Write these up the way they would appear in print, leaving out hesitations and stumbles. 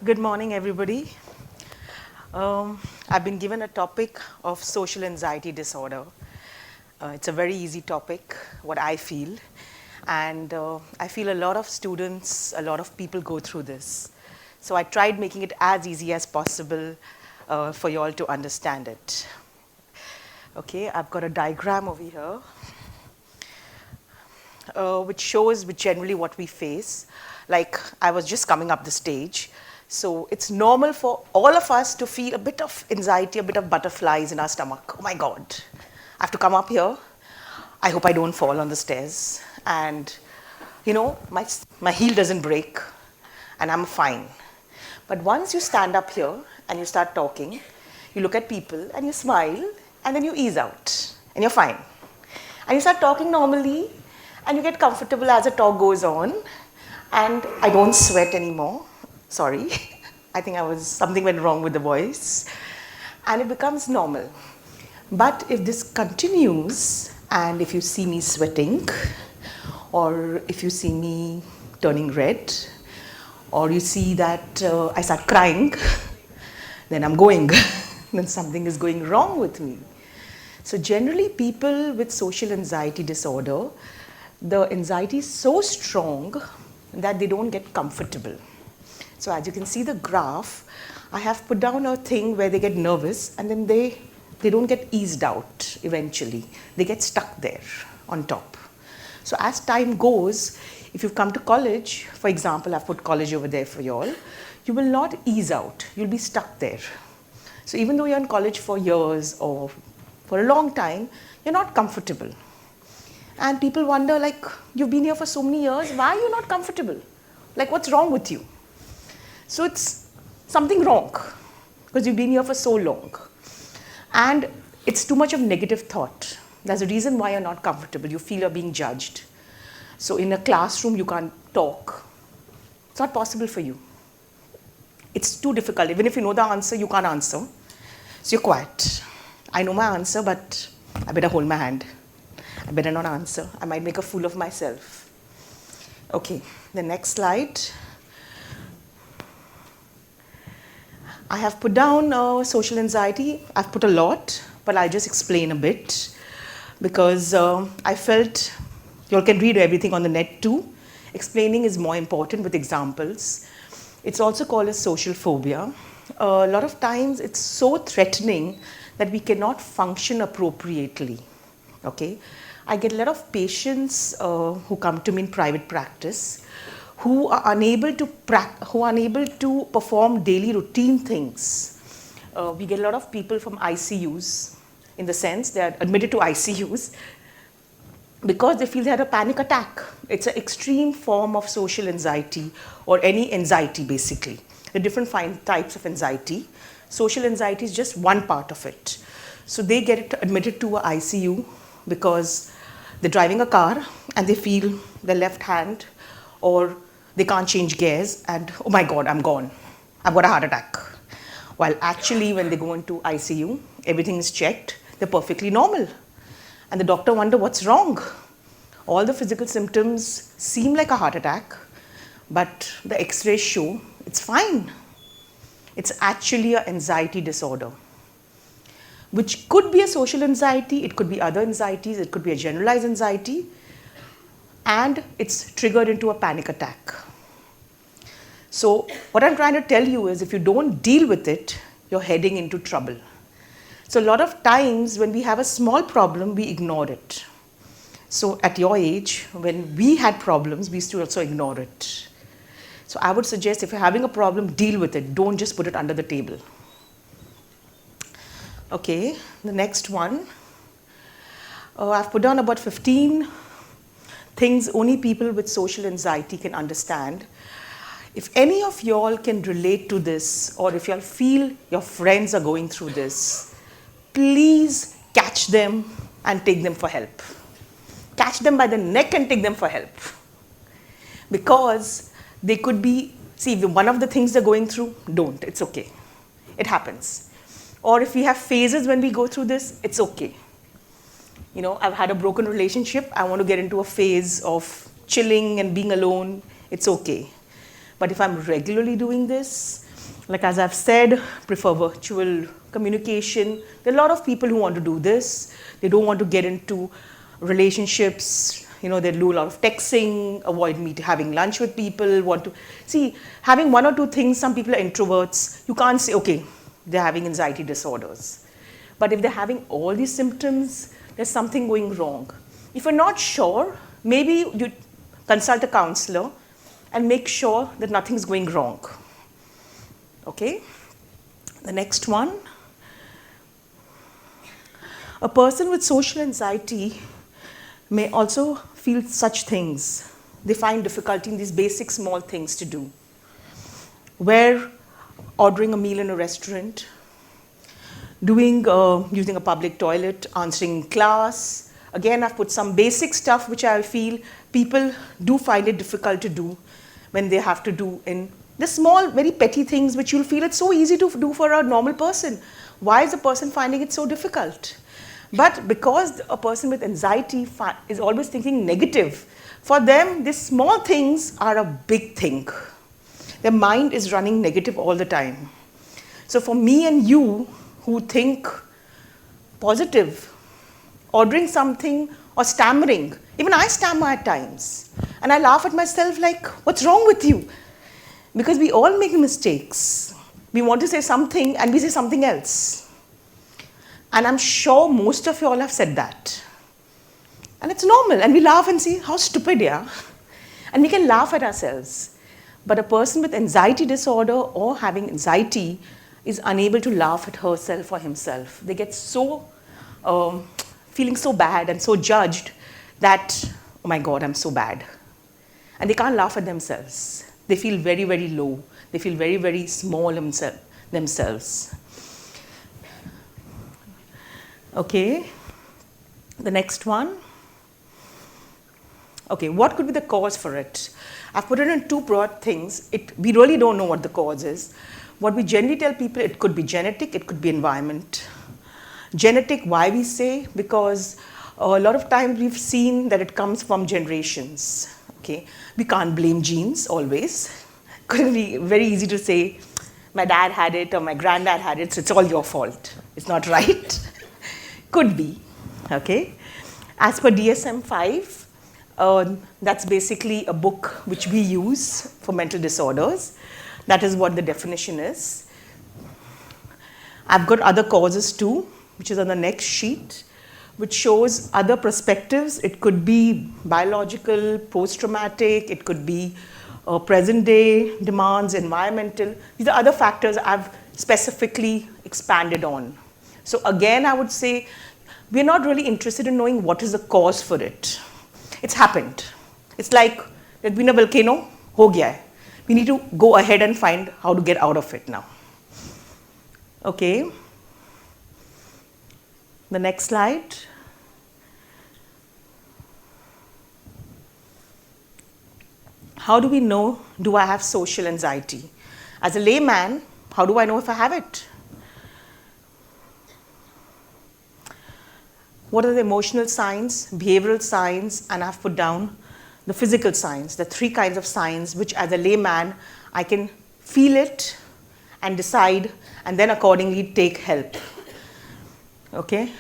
Good morning, everybody. I've been given a topic of social anxiety disorder. It's a very easy topic, what I feel. And I feel a lot of students, a lot of people go through this. So I tried making it as easy as possible for you all to understand it. Okay, I've got a diagram over here, which shows generally what we face. Like I was just coming up the stage. So it's normal for all of us to feel a bit of anxiety, a bit of butterflies in our stomach. Oh my God, I have to come up here. I hope I don't fall on the stairs. And, you know, my heel doesn't break and I'm fine. But once you stand up here and you start talking, you look at people and you smile and then you ease out and you're fine. And you start talking normally and you get comfortable as the talk goes on. And I don't sweat anymore. Sorry, I think something went wrong with the voice. And it becomes normal. But if this continues, and if you see me sweating, or if you see me turning red, or you see that I start crying, then I'm going. Then something is going wrong with me. So generally people with social anxiety disorder, the anxiety is so strong that they don't get comfortable. So as you can see the graph, I have put down a thing where they get nervous and then they don't get eased out eventually. They get stuck there on top. So as time goes, if you've come to college, for example, I've put college over there for you all, you will not ease out. You'll be stuck there. So even though you're in college for years or for a long time, you're not comfortable. And people wonder, like, you've been here for so many years, why are you not comfortable? Like, what's wrong with you? So it's something wrong because you've been here for so long. And it's too much of negative thought. That's the reason why you're not comfortable. You feel you're being judged. So in a classroom, you can't talk. It's not possible for you. It's too difficult. Even if you know the answer, you can't answer. So you're quiet. I know my answer, but I better hold my hand. I better not answer. I might make a fool of myself. Okay, the next slide. I have put down social anxiety. I've put a lot, but I'll just explain a bit because I felt you all can read everything on the net too. Explaining is more important with examples. It's also called as social phobia. A lot of times it's so threatening that we cannot function appropriately. Okay, I get a lot of patients who come to me in private practice who are unable to perform daily routine things. We get a lot of people from ICUs, in the sense they are admitted to ICUs because they feel they had a panic attack. It's an extreme form of social anxiety or any anxiety basically. There are different types of anxiety. Social anxiety is just one part of it. So they get admitted to an ICU because they're driving a car and they feel their left hand or they can't change gears and oh my God, I'm gone. I've got a heart attack. While actually when they go into ICU, everything is checked, they're perfectly normal. And the doctor wonders what's wrong. All the physical symptoms seem like a heart attack, but the x-rays show it's fine. It's actually an anxiety disorder, which could be a social anxiety, it could be other anxieties, it could be a generalized anxiety, and it's triggered into a panic attack. So what I'm trying to tell you is if you don't deal with it, you're heading into trouble. So a lot of times when we have a small problem, we ignore it. So at your age, when we had problems, we used to also ignore it. So I would suggest if you're having a problem, deal with it. Don't just put it under the table. Okay, the next one. I've put down about 15 things only people with social anxiety can understand. If any of y'all can relate to this, or if y'all feel your friends are going through this, please catch them and take them for help. Catch them by the neck and take them for help. Because they could be, see, one of the things they're going through, don't, it's okay. It happens. Or if we have phases when we go through this, it's okay. You know, I've had a broken relationship. I want to get into a phase of chilling and being alone. It's okay. But if I'm regularly doing this, Like as I've said, prefer virtual communication. There are a lot of people who want to do this. They don't want to get into relationships. You know, they do a lot of texting, avoid having lunch with people, want to see, having one or two things. Some people are introverts. You can't say, okay, they're having anxiety disorders. But if they're having all these symptoms, there's something going wrong. If you're not sure, maybe you consult a counselor and make sure that nothing's going wrong. Okay? The next one. A person with social anxiety may also feel such things. They find difficulty in these basic small things to do. Where ordering a meal in a restaurant, using a public toilet, answering class. Again, I've put some basic stuff which I feel people do find it difficult to do when they have to do in the small, very petty things which you'll feel it's so easy to do for a normal person. Why is a person finding it so difficult? But because a person with anxiety is always thinking negative, for them, these small things are a big thing. Their mind is running negative all the time. So for me and you who think positive, ordering something or stammering, even I stammer at times. And I laugh at myself like, what's wrong with you? Because we all make mistakes. We want to say something and we say something else. And I'm sure most of you all have said that. And it's normal. And we laugh and say, how stupid, yeah? And we can laugh at ourselves. But a person with anxiety disorder or having anxiety is unable to laugh at herself or himself. They get so, feeling so bad and so judged that, oh my God, I'm so bad. And they can't laugh at themselves. They feel very, very low. They feel very, very small themselves. Okay, the next one. Okay, what could be the cause for it? I've put it in two broad things. We really don't know what the cause is. What we generally tell people, it could be genetic, it could be environment. Genetic, why we say? Because a lot of times we've seen that it comes from generations. Okay, we can't blame genes always. Could be very easy to say, my dad had it or my granddad had it, so it's all your fault. It's not right. Could be. Okay. As per DSM-5, that's basically a book which we use for mental disorders. That is what the definition is. I've got other causes too, which is on the next sheet, which shows other perspectives. It could be biological, post-traumatic, it could be present day demands, environmental. These are other factors I've specifically expanded on. So again, I would say, we're not really interested in knowing what is the cause for it. It's happened. It's like there's been a volcano, ho gaya hai. We need to go ahead and find how to get out of it now. Okay. The next slide. How do we know, do I have social anxiety? As a layman, how do I know if I have it? What are the emotional signs, behavioral signs, and I've put down the physical signs, the three kinds of signs which as a layman, I can feel it and decide and then accordingly take help. Okay?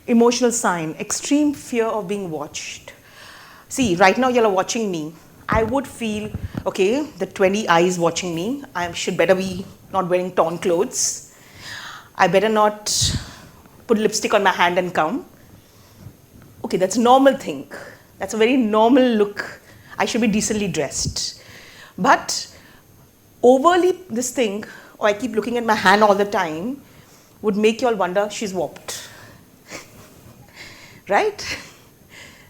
Emotional sign, extreme fear of being watched. See, right now you are watching me. I would feel, okay, the 20 eyes watching me. I should better be not wearing torn clothes. I better not put lipstick on my hand and come. Okay, that's a normal thing. That's a very normal look. I should be decently dressed. But overly this thing, or I keep looking at my hand all the time, would make you all wonder, she's warped. Right?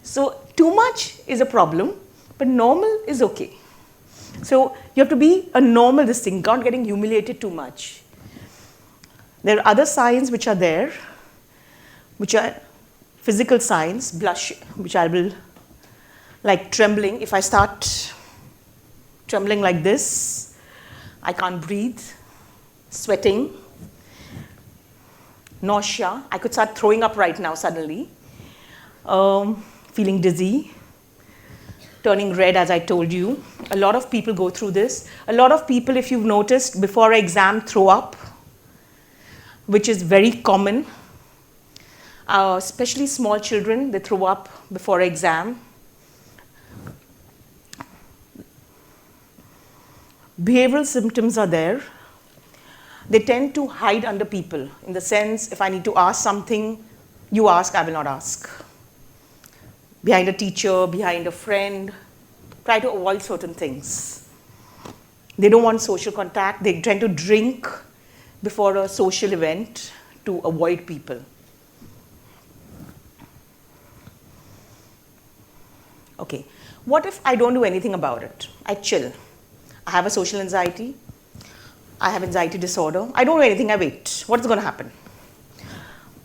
So too much is a problem, but normal is okay. So you have to be a normal this thing, not getting humiliated too much. There are other signs which are there, which are physical signs, blush, which I will, like trembling. If I start trembling like this, I can't breathe, sweating, nausea. I could start throwing up right now suddenly, feeling dizzy, turning red, as I told you. A lot of people go through this. A lot of people, if you've noticed, before an exam throw up, which is very common. Especially small children, they throw up before an exam. Behavioral symptoms are there. They tend to hide under people, in the sense, if I need to ask something, you ask, I will not ask. Behind a teacher, behind a friend, try to avoid certain things. They don't want social contact. They tend to drink before a social event to avoid people. Okay, what if I don't do anything about it? I chill. I have a social anxiety. I have anxiety disorder. I don't do anything, I wait. What is going to happen?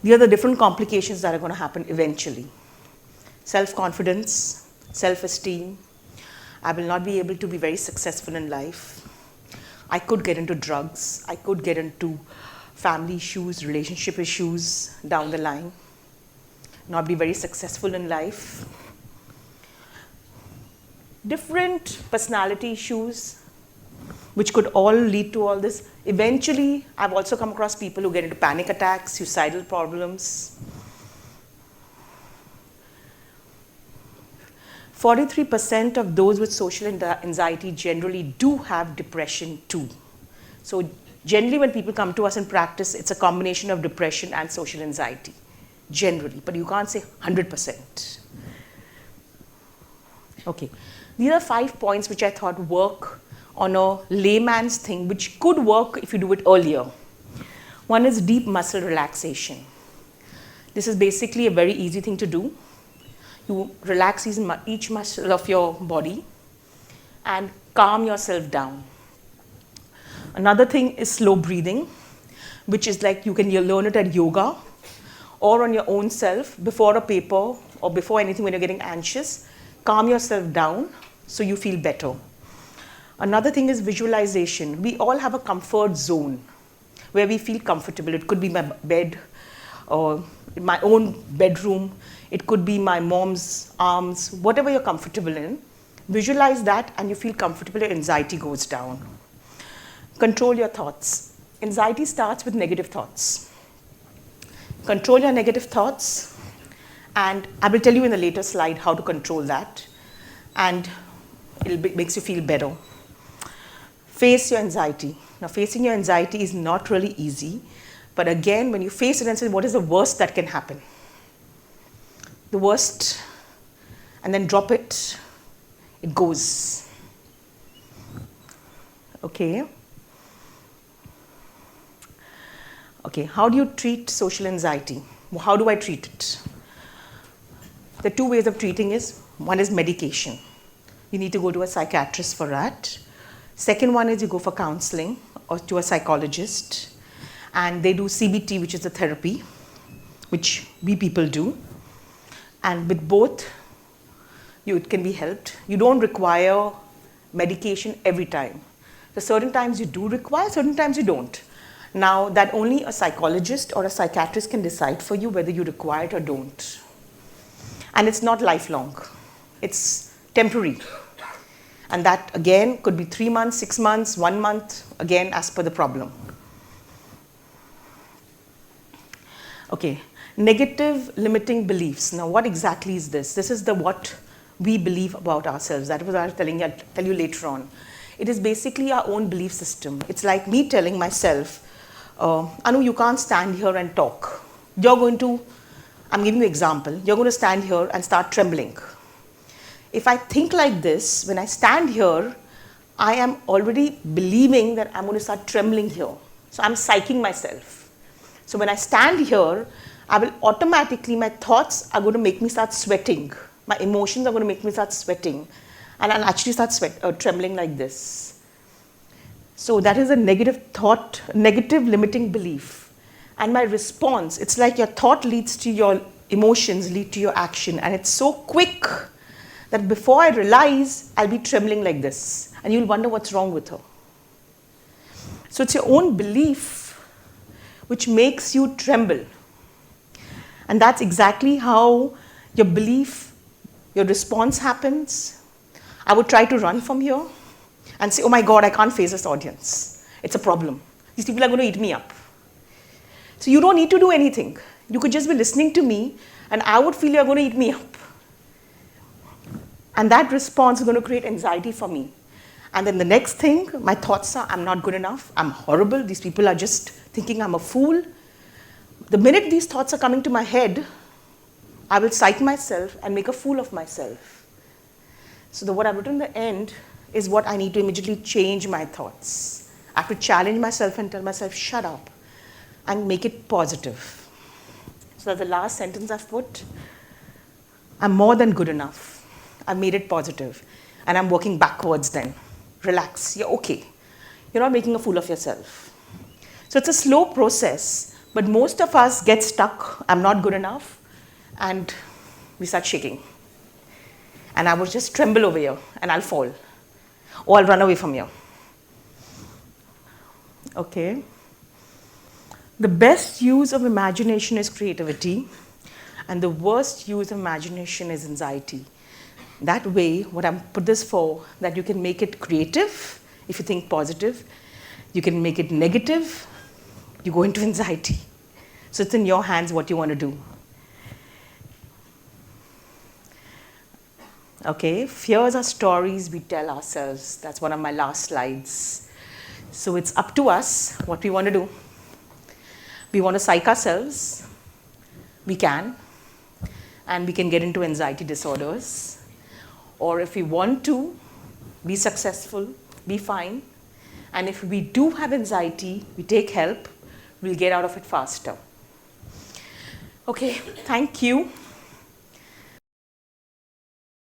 These are the different complications that are going to happen eventually. Self-confidence, self-esteem. I will not be able to be very successful in life. I could get into drugs. I could get into family issues, relationship issues down the line. Not be very successful in life. Different personality issues, which could all lead to all this. Eventually, I've also come across people who get into panic attacks, suicidal problems. 43% of those with social anxiety generally do have depression too. So generally when people come to us in practice, it's a combination of depression and social anxiety, generally, but you can't say 100%. Okay, these are 5 points which I thought work on a layman's thing, which could work if you do it earlier. One is deep muscle relaxation. This is basically a very easy thing to do. You relax each muscle of your body and calm yourself down. Another thing is slow breathing, which is like you can learn it at yoga or on your own self before a paper or before anything when you're getting anxious. Calm yourself down so you feel better. Another thing is visualization. We all have a comfort zone where we feel comfortable. It could be my bed or my own bedroom. It could be my mom's arms, whatever you're comfortable in. Visualize that and you feel comfortable, your anxiety goes down. Control your thoughts. Anxiety starts with negative thoughts. Control your negative thoughts, and I will tell you in a later slide how to control that, and it makes you feel better. Face your anxiety. Now, facing your anxiety is not really easy, but again, when you face it and say, what is the worst that can happen? The worst, and then drop it, it goes. Okay. Okay, how do you treat social anxiety? How do I treat it? The two ways of treating is, one is medication. You need to go to a psychiatrist for that. Second one is you go for counseling or to a psychologist, and they do CBT, which is a therapy, which we people do. And with both, it can be helped. You don't require medication every time. So certain times you do require, certain times you don't. Now, that only a psychologist or a psychiatrist can decide for you whether you require it or don't. And it's not lifelong. It's temporary. And that, again, could be 3 months, 6 months, 1 month, again, as per the problem. Okay, negative limiting beliefs. Now, what exactly is this? This is what we believe about ourselves. That was what I'll tell you later on. It is basically our own belief system. It's like me telling myself, Anu, you can't stand here and talk. I'm giving you an example. You're going to stand here and start trembling. If I think like this, when I stand here, I am already believing that I'm going to start trembling here. So I'm psyching myself. So when I stand here, I will automatically, my thoughts are going to make me start sweating. My emotions are going to make me start sweating. And I'll actually start trembling like this. So that is a negative thought, negative limiting belief. And my response, it's like your thought leads to your emotions, lead to your action. And it's so quick that before I realize, I'll be trembling like this. And you'll wonder what's wrong with her. So it's your own belief which makes you tremble. And that's exactly how your belief, your response happens. I would try to run from here and say, oh my God, I can't face this audience. It's a problem. These people are going to eat me up. So you don't need to do anything. You could just be listening to me, and I would feel you're going to eat me up. And that response is going to create anxiety for me. And then the next thing, my thoughts are, I'm not good enough, I'm horrible, these people are just thinking I'm a fool. The minute these thoughts are coming to my head, I will psych myself and make a fool of myself. So what I've written in the end is what I need to immediately change my thoughts. I have to challenge myself and tell myself, shut up, and make it positive. So that's the last sentence I've put. I'm more than good enough. I've made it positive. And I'm working backwards then. Relax, you're okay. You're not making a fool of yourself. So it's a slow process, but most of us get stuck, I'm not good enough, and we start shaking. And I will just tremble over here, and I'll fall. Or I'll run away from here. Okay. The best use of imagination is creativity, and the worst use of imagination is anxiety. That way, what I'm put this for, that you can make it creative if you think positive, you can make it negative, you go into anxiety. So it's in your hands what you want to do. Okay, fears are stories we tell ourselves. That's one of my last slides. So it's up to us what we want to do. We want to psych ourselves, we can, and we can get into anxiety disorders. Or if we want to be successful, be fine. And if we do have anxiety, we take help, we'll get out of it faster. Okay, thank you.